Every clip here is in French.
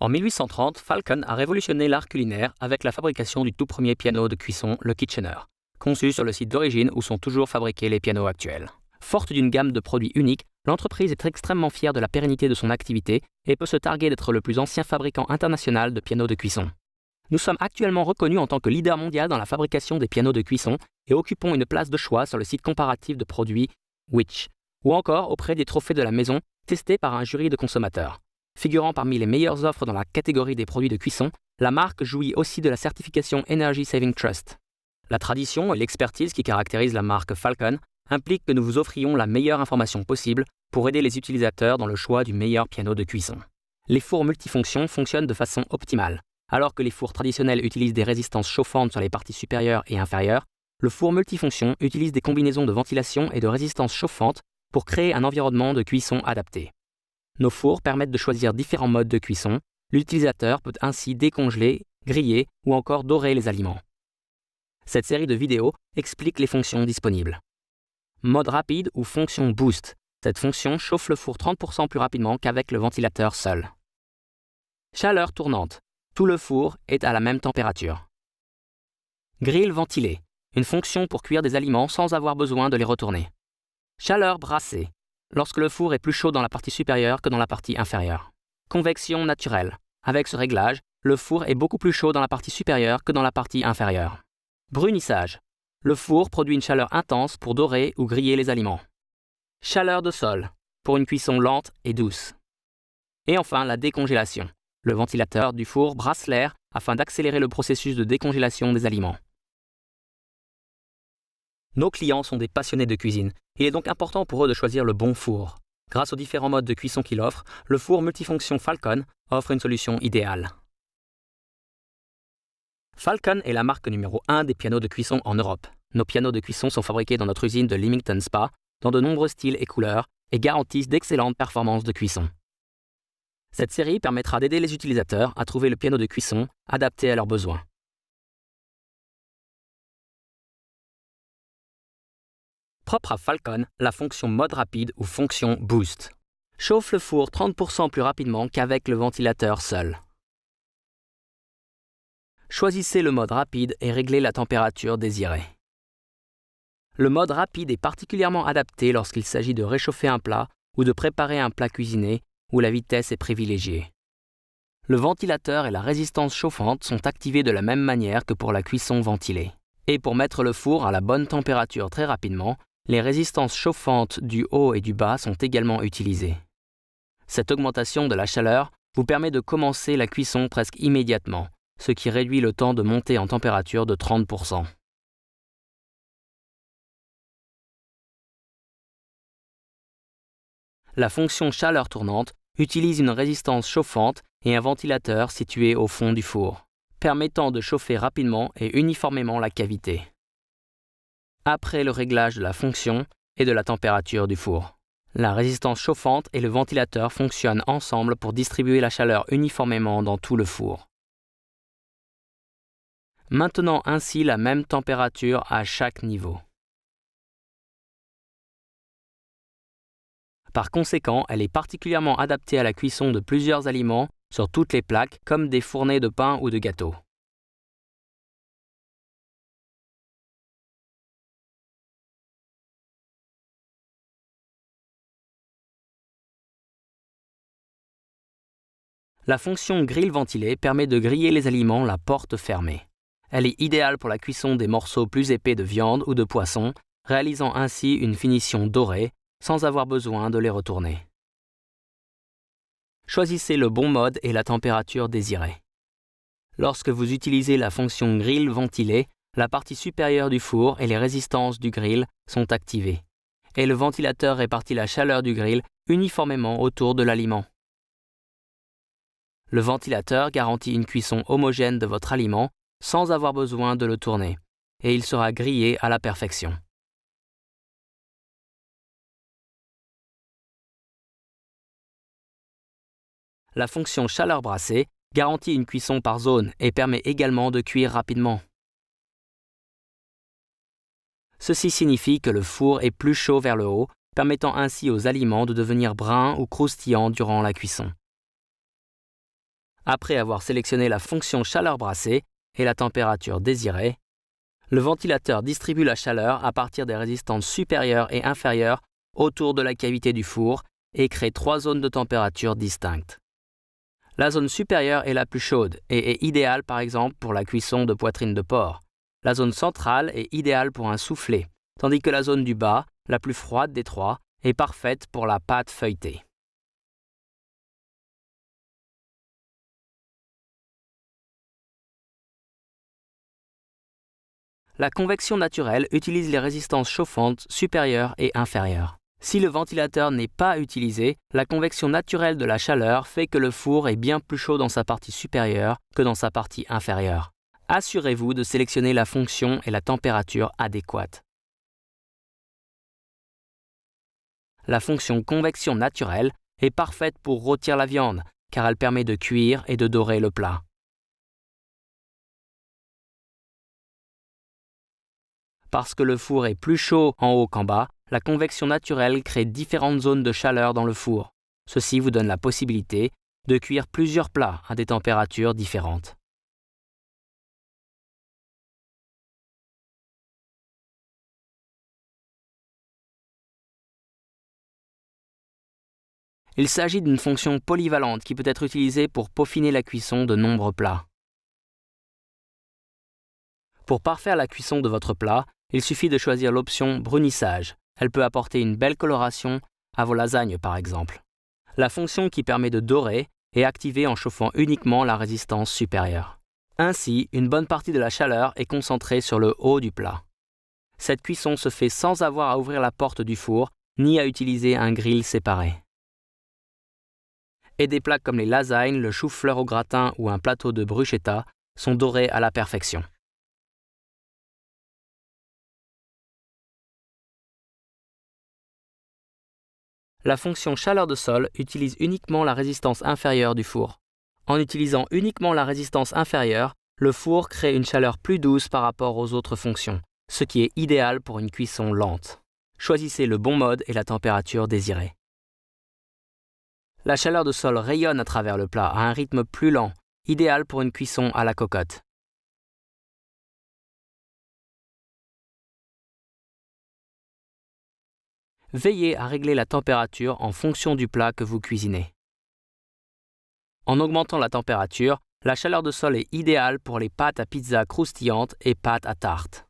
En 1830, Falcon a révolutionné l'art culinaire avec la fabrication du tout premier piano de cuisson, le Kitchener, conçu sur le site d'origine où sont toujours fabriqués les pianos actuels. Forte d'une gamme de produits uniques, l'entreprise est extrêmement fière de la pérennité de son activité et peut se targuer d'être le plus ancien fabricant international de pianos de cuisson. Nous sommes actuellement reconnus en tant que leader mondial dans la fabrication des pianos de cuisson et occupons une place de choix sur le site comparatif de produits Which, ou encore auprès des trophées de la maison testés par un jury de consommateurs. Figurant parmi les meilleures offres dans la catégorie des produits de cuisson, la marque jouit aussi de la certification Energy Saving Trust. La tradition et l'expertise qui caractérisent la marque Falcon impliquent que nous vous offrions la meilleure information possible pour aider les utilisateurs dans le choix du meilleur piano de cuisson. Les fours multifonctions fonctionnent de façon optimale. Alors que les fours traditionnels utilisent des résistances chauffantes sur les parties supérieures et inférieures, le four multifonction utilise des combinaisons de ventilation et de résistance chauffante pour créer un environnement de cuisson adapté. Nos fours permettent de choisir différents modes de cuisson. L'utilisateur peut ainsi décongeler, griller ou encore dorer les aliments. Cette série de vidéos explique les fonctions disponibles. Mode rapide ou fonction boost. Cette fonction chauffe le four 30% plus rapidement qu'avec le ventilateur seul. Chaleur tournante. Tout le four est à la même température. Grill ventilé. Une fonction pour cuire des aliments sans avoir besoin de les retourner. Chaleur brassée. Lorsque le four est plus chaud dans la partie supérieure que dans la partie inférieure. Convection naturelle. Avec ce réglage, le four est beaucoup plus chaud dans la partie supérieure que dans la partie inférieure. Brunissage. Le four produit une chaleur intense pour dorer ou griller les aliments. Chaleur de sol. Pour une cuisson lente et douce. Et enfin, la décongélation. Le ventilateur du four brasse l'air afin d'accélérer le processus de décongélation des aliments. Nos clients sont des passionnés de cuisine. Il est donc important pour eux de choisir le bon four. Grâce aux différents modes de cuisson qu'il offre, le four multifonction Falcon offre une solution idéale. Falcon est la marque numéro 1 des pianos de cuisson en Europe. Nos pianos de cuisson sont fabriqués dans notre usine de Leamington Spa, dans de nombreux styles et couleurs, et garantissent d'excellentes performances de cuisson. Cette série permettra d'aider les utilisateurs à trouver le piano de cuisson adapté à leurs besoins. Propre à Falcon, la fonction mode rapide ou fonction boost chauffe le four 30% plus rapidement qu'avec le ventilateur seul. Choisissez le mode rapide et réglez la température désirée. Le mode rapide est particulièrement adapté lorsqu'il s'agit de réchauffer un plat ou de préparer un plat cuisiné où la vitesse est privilégiée. Le ventilateur et la résistance chauffante sont activés de la même manière que pour la cuisson ventilée. Et pour mettre le four à la bonne température très rapidement, les résistances chauffantes du haut et du bas sont également utilisées. Cette augmentation de la chaleur vous permet de commencer la cuisson presque immédiatement, ce qui réduit le temps de montée en température de 30%. La fonction chaleur tournante utilise une résistance chauffante et un ventilateur situé au fond du four, permettant de chauffer rapidement et uniformément la cavité. Après le réglage de la fonction et de la température du four, la résistance chauffante et le ventilateur fonctionnent ensemble pour distribuer la chaleur uniformément dans tout le four. Maintenant ainsi la même température à chaque niveau. Par conséquent, elle est particulièrement adaptée à la cuisson de plusieurs aliments sur toutes les plaques, comme des fournées de pain ou de gâteaux. La fonction grill ventilé permet de griller les aliments la porte fermée. Elle est idéale pour la cuisson des morceaux plus épais de viande ou de poisson, réalisant ainsi une finition dorée, sans avoir besoin de les retourner. Choisissez le bon mode et la température désirée. Lorsque vous utilisez la fonction grill ventilé, la partie supérieure du four et les résistances du grill sont activées, et le ventilateur répartit la chaleur du grill uniformément autour de l'aliment. Le ventilateur garantit une cuisson homogène de votre aliment sans avoir besoin de le tourner, et il sera grillé à la perfection. La fonction chaleur brassée garantit une cuisson par zone et permet également de cuire rapidement. Ceci signifie que le four est plus chaud vers le haut, permettant ainsi aux aliments de devenir bruns ou croustillants durant la cuisson. Après avoir sélectionné la fonction chaleur brassée et la température désirée, le ventilateur distribue la chaleur à partir des résistances supérieures et inférieures autour de la cavité du four et crée 3 zones de température distinctes. La zone supérieure est la plus chaude et est idéale par exemple pour la cuisson de poitrine de porc. La zone centrale est idéale pour un soufflé, tandis que la zone du bas, la plus froide des trois, est parfaite pour la pâte feuilletée. La convection naturelle utilise les résistances chauffantes supérieures et inférieures. Si le ventilateur n'est pas utilisé, la convection naturelle de la chaleur fait que le four est bien plus chaud dans sa partie supérieure que dans sa partie inférieure. Assurez-vous de sélectionner la fonction et la température adéquates. La fonction convection naturelle est parfaite pour rôtir la viande, car elle permet de cuire et de dorer le plat. Parce que le four est plus chaud en haut qu'en bas, la convection naturelle crée différentes zones de chaleur dans le four. Ceci vous donne la possibilité de cuire plusieurs plats à des températures différentes. Il s'agit d'une fonction polyvalente qui peut être utilisée pour peaufiner la cuisson de nombreux plats. Pour parfaire la cuisson de votre plat, il suffit de choisir l'option brunissage. Elle peut apporter une belle coloration à vos lasagnes par exemple. La fonction qui permet de dorer est activée en chauffant uniquement la résistance supérieure. Ainsi, une bonne partie de la chaleur est concentrée sur le haut du plat. Cette cuisson se fait sans avoir à ouvrir la porte du four ni à utiliser un grill séparé. Et des plats comme les lasagnes, le chou-fleur au gratin ou un plateau de bruschetta sont dorés à la perfection. La fonction chaleur de sol utilise uniquement la résistance inférieure du four. En utilisant uniquement la résistance inférieure, le four crée une chaleur plus douce par rapport aux autres fonctions, ce qui est idéal pour une cuisson lente. Choisissez le bon mode et la température désirée. La chaleur de sol rayonne à travers le plat à un rythme plus lent, idéal pour une cuisson à la cocotte. Veillez à régler la température en fonction du plat que vous cuisinez. En augmentant la température, la chaleur de sol est idéale pour les pâtes à pizza croustillantes et pâtes à tarte.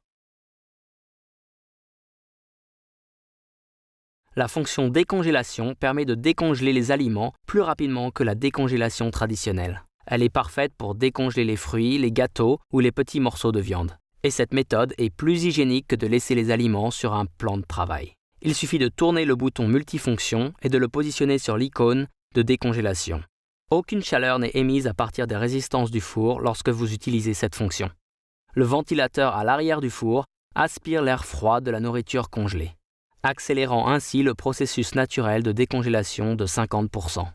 La fonction décongélation permet de décongeler les aliments plus rapidement que la décongélation traditionnelle. Elle est parfaite pour décongeler les fruits, les gâteaux ou les petits morceaux de viande. Et cette méthode est plus hygiénique que de laisser les aliments sur un plan de travail. Il suffit de tourner le bouton multifonction et de le positionner sur l'icône de décongélation. Aucune chaleur n'est émise à partir des résistances du four lorsque vous utilisez cette fonction. Le ventilateur à l'arrière du four aspire l'air froid de la nourriture congelée, accélérant ainsi le processus naturel de décongélation de 50%.